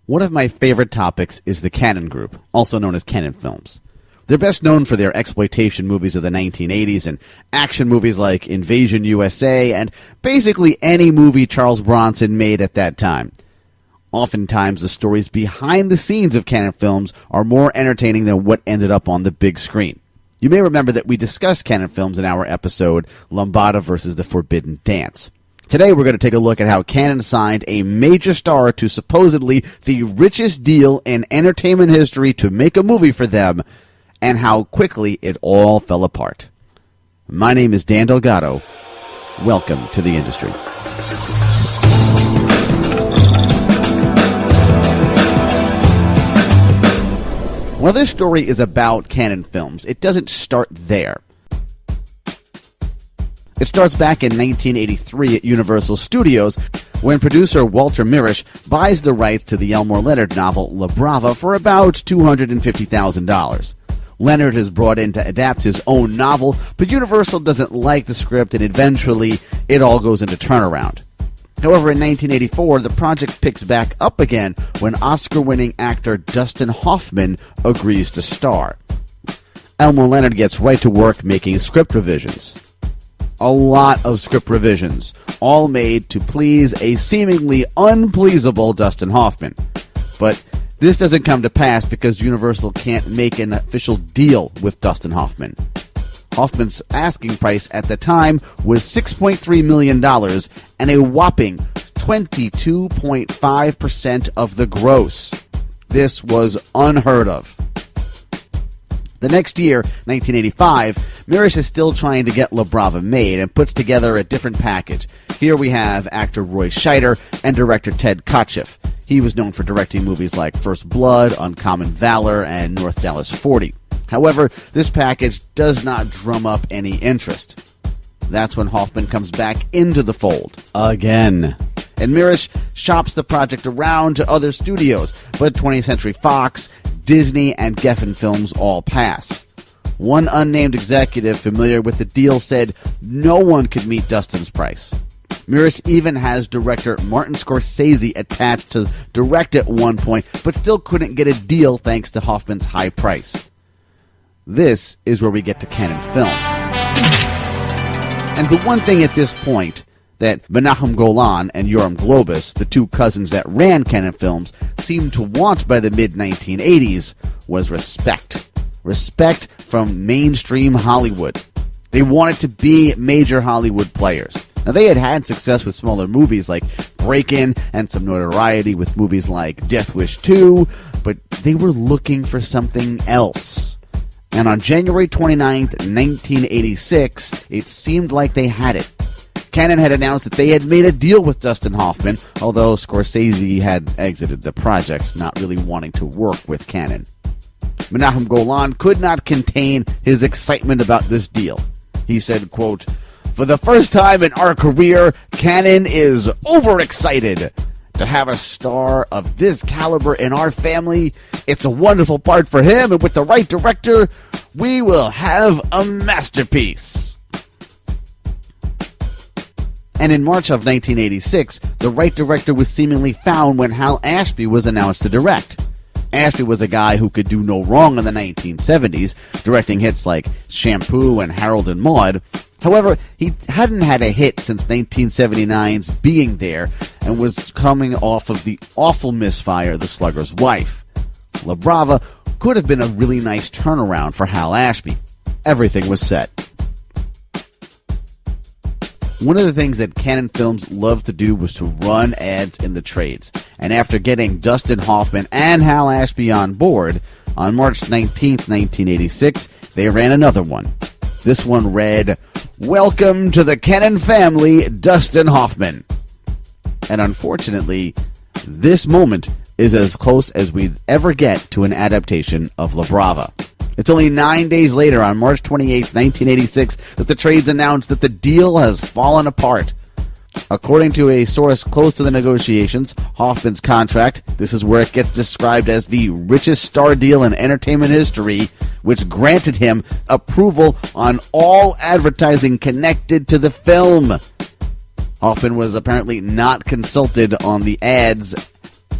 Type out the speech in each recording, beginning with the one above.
One of my favorite topics is the Cannon Group, also known as Cannon Films. They're best known for their exploitation movies of the 1980s and action movies like Invasion USA and basically any movie Charles Bronson made at that time. Oftentimes, the stories behind the scenes of Cannon Films are more entertaining than what ended up on the big screen. You may remember that we discussed Cannon Films in our episode, Lambada vs. the Forbidden Dance. Today, we're going to take a look at how Cannon signed a major star to supposedly the richest deal in entertainment history to make a movie for them, and how quickly it all fell apart. My name is Dan Delgado. Welcome to the industry. While this story is about Cannon Films, it doesn't start there. It starts back in 1983 at Universal Studios when producer Walter Mirisch buys the rights to the Elmore Leonard novel Lebra Vu for about $250,000. Leonard is brought in to adapt his own novel, but Universal doesn't like the script and eventually it all goes into turnaround. However, in 1984, the project picks back up again when Oscar-winning actor Dustin Hoffman agrees to star. Elmore Leonard gets right to work making script revisions. A lot of script revisions, all made to please a seemingly unpleasable Dustin Hoffman. But this doesn't come to pass because Universal can't make an official deal with Dustin Hoffman. Hoffman's asking price at the time was $6.3 million and a whopping 22.5% of the gross. This was unheard of. The next year, 1985, Mirisch is still trying to get Lebra Vu made and puts together a different package. Here we have actor Roy Scheider and director Ted Kotcheff. He was known for directing movies like First Blood, Uncommon Valor, and North Dallas 40. However, this package does not drum up any interest. That's when Hoffman comes back into the fold again. And Mirisch shops the project around to other studios, but 20th Century Fox, Disney, and Geffen Films all pass. One unnamed executive familiar with the deal said no one could meet Dustin's price. Mirisch even has director Martin Scorsese attached to direct at one point, but still couldn't get a deal thanks to Hoffman's high price. This is where we get to Cannon Films. And the one thing at this point that Menachem Golan and Yoram Globus, the two cousins that ran Cannon Films, seemed to want by the mid-1980s was respect. Respect from mainstream Hollywood. They wanted to be major Hollywood players. Now, they had had success with smaller movies like Break-In and some notoriety with movies like Death Wish 2, but they were looking for something else. And on January 29th, 1986, it seemed like they had it. Cannon had announced that they had made a deal with Dustin Hoffman, although Scorsese had exited the project, not really wanting to work with Cannon. Menachem Golan could not contain his excitement about this deal. He said, quote, "For the first time in our career, Cannon is overexcited. To have a star of this caliber in our family, it's a wonderful part for him, and with the right director, we will have a masterpiece." And in March of 1986, the right director was seemingly found when Hal Ashby was announced to direct. Ashby was a guy who could do no wrong in the 1970s, directing hits like Shampoo and Harold and Maude. However, he hadn't had a hit since 1979's Being There and was coming off of the awful misfire The Slugger's Wife. Lebra Vu could have been a really nice turnaround for Hal Ashby. Everything was set. One of the things that Cannon Films loved to do was to run ads in the trades. And after getting Dustin Hoffman and Hal Ashby on board, on March 19th, 1986, they ran another one. This one read, "Welcome to the Cannon family, Dustin Hoffman." And unfortunately, this moment is as close as we'd ever get to an adaptation of Lebra Vu. It's only 9 days later, on March 28, 1986, that the trades announced that the deal has fallen apart. According to a source close to the negotiations, Hoffman's contract, this is where it gets described as the richest star deal in entertainment history, which granted him approval on all advertising connected to the film. Hoffman was apparently not consulted on the ads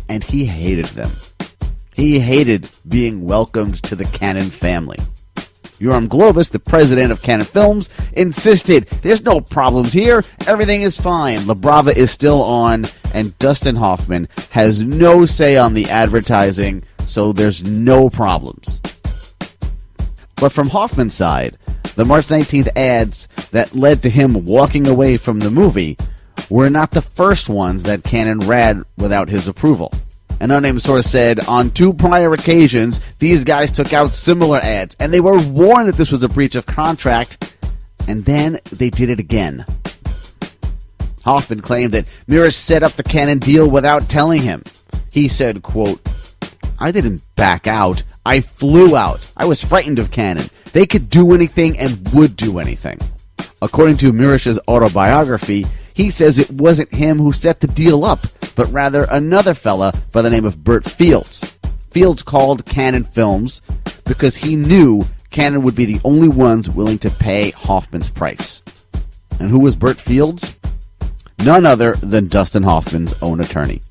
and he hated them. He hated being welcomed to the Cannon family. Yoram Globus, the president of Cannon Films, insisted, there's no problems here, everything is fine, Lebra Vu is still on, and Dustin Hoffman has no say on the advertising, so there's no problems. But from Hoffman's side, the March 19th ads that led to him walking away from the movie were not the first ones that Cannon ran without his approval. An unnamed source said, on 2 prior occasions, these guys took out similar ads, and they were warned that this was a breach of contract, and then they did it again. Hoffman claimed that Mirisch set up the Cannon deal without telling him. He said, quote, I didn't back out. I flew out. I was frightened of Cannon. They could do anything and would do anything. According to Mirisch's autobiography, he says it wasn't him who set the deal up, but rather another fella by the name of Burt Fields. Fields called Cannon Films because he knew Cannon would be the only ones willing to pay Hoffman's price. And who was Burt Fields? None other than Dustin Hoffman's own attorney.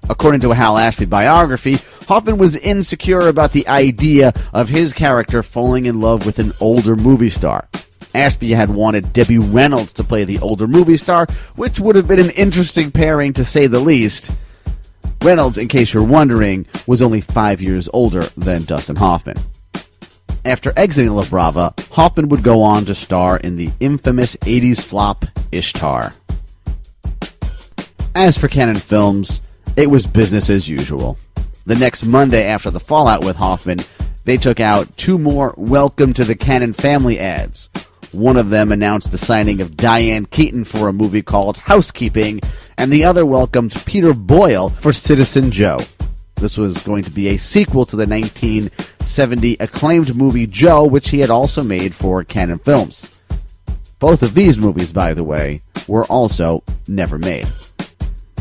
According to a Hal Ashby biography, Hoffman was insecure about the idea of his character falling in love with an older movie star. Ashby had wanted Debbie Reynolds to play the older movie star, which would have been an interesting pairing to say the least. Reynolds, in case you're wondering, was only 5 years older than Dustin Hoffman. After exiting Lebra Vu, Hoffman would go on to star in the infamous 80s flop Ishtar. As for Cannon Films, it was business as usual. The next Monday after the fallout with Hoffman, they took out 2 more Welcome to the Cannon Family ads. One of them announced the signing of Diane Keaton for a movie called Housekeeping, and the other welcomed Peter Boyle for Citizen Joe. This was going to be a sequel to the 1970 acclaimed movie Joe, which he had also made for Cannon Films. Both of these movies, by the way, were also never made.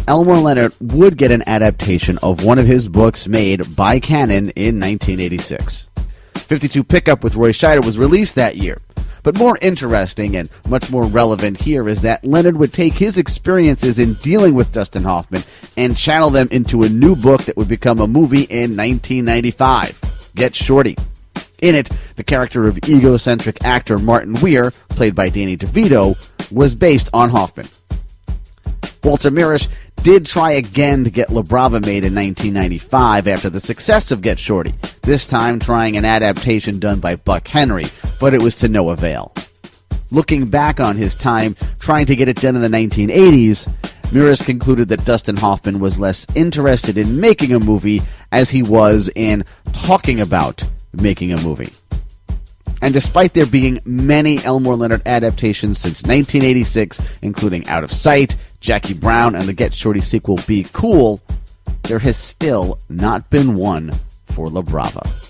Elmore Leonard would get an adaptation of one of his books made by Cannon in 1986. 52 Pickup with Roy Scheider was released that year. But more interesting and much more relevant here is that Leonard would take his experiences in dealing with Dustin Hoffman and channel them into a new book that would become a movie in 1995, Get Shorty. In it, the character of egocentric actor Martin Weir, played by Danny DeVito, was based on Hoffman. Walter Mirisch did try again to get Lebra Vu made in 1995 after the success of Get Shorty, this time trying an adaptation done by Buck Henry, but it was to no avail. Looking back on his time trying to get it done in the 1980s, Mirisch concluded that Dustin Hoffman was less interested in making a movie as he was in talking about making a movie. And despite there being many Elmore Leonard adaptations since 1986, including Out of Sight, Jackie Brown, and the Get Shorty sequel Be Cool, there has still not been one for Lebra Vu.